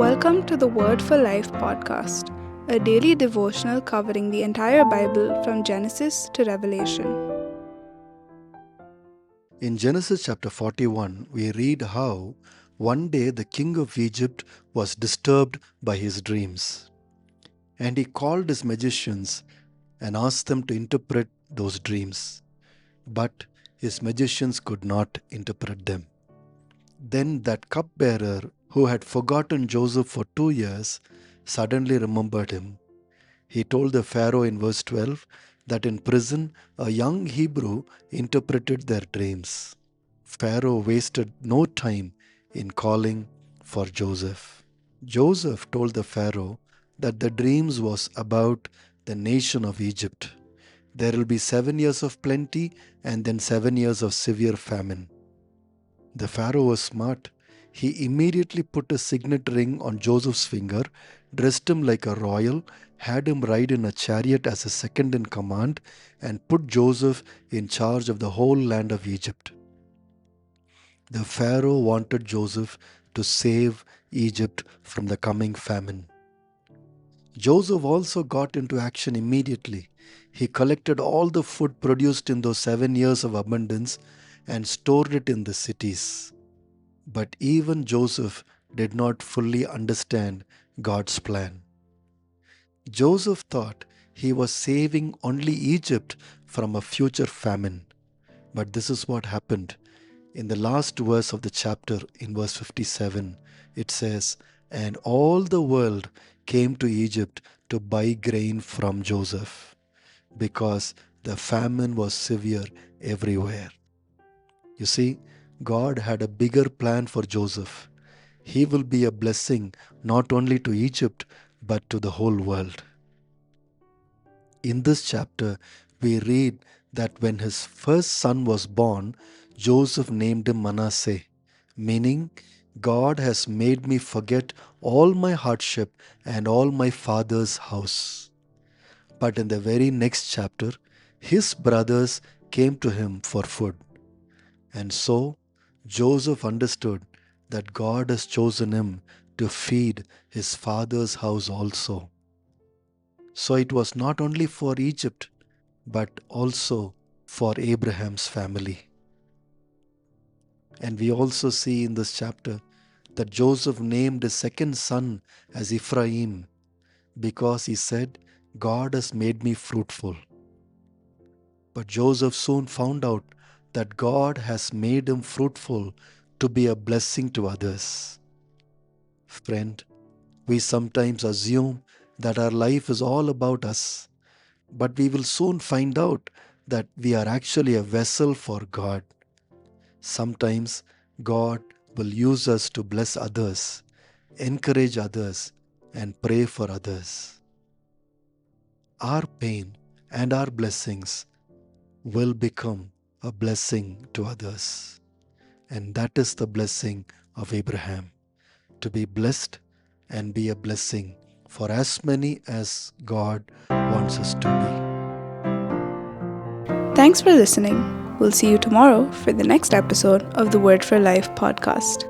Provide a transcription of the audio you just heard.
Welcome to the Word for Life podcast, a daily devotional covering the entire Bible from Genesis to Revelation. In Genesis chapter 41, we read how one day the king of Egypt was disturbed by his dreams. And he called his magicians and asked them to interpret those dreams. But his magicians could not interpret them. Then that cupbearer, who had forgotten Joseph for 2 years, suddenly remembered him. He told the Pharaoh in verse 12 that in prison a young Hebrew interpreted their dreams. Pharaoh wasted no time in calling for Joseph. Joseph told the Pharaoh that the dreams was about the nation of Egypt. There will be 7 years of plenty and then 7 years of severe famine. The Pharaoh was smart. He immediately put a signet ring on Joseph's finger, dressed him like a royal, had him ride in a chariot as a second in command, and put Joseph in charge of the whole land of Egypt. The Pharaoh wanted Joseph to save Egypt from the coming famine. Joseph also got into action immediately. He collected all the food produced in those 7 years of abundance and stored it in the cities. But even Joseph did not fully understand God's plan. Joseph thought he was saving only Egypt from a future famine. But this is what happened. In the last verse of the chapter, in verse 57, it says, "And all the world came to Egypt to buy grain from Joseph, because the famine was severe everywhere." You see, God had a bigger plan for Joseph. He will be a blessing not only to Egypt, but to the whole world. In this chapter, we read that when his first son was born, Joseph named him Manasseh, meaning, God has made me forget all my hardship and all my father's house. But in the very next chapter, his brothers came to him for food. And so, Joseph understood that God has chosen him to feed his father's house also. So it was not only for Egypt, but also for Abraham's family. And we also see in this chapter that Joseph named his second son as Ephraim because he said, God has made me fruitful. But Joseph soon found out that God has made him fruitful to be a blessing to others. Friend, we sometimes assume that our life is all about us, but we will soon find out that we are actually a vessel for God. Sometimes God will use us to bless others, encourage others, and pray for others. Our pain and our blessings will become a blessing to others. And that is the blessing of Abraham, to be blessed and be a blessing for as many as God wants us to be. Thanks for listening. We'll see you tomorrow for the next episode of the Word for Life podcast.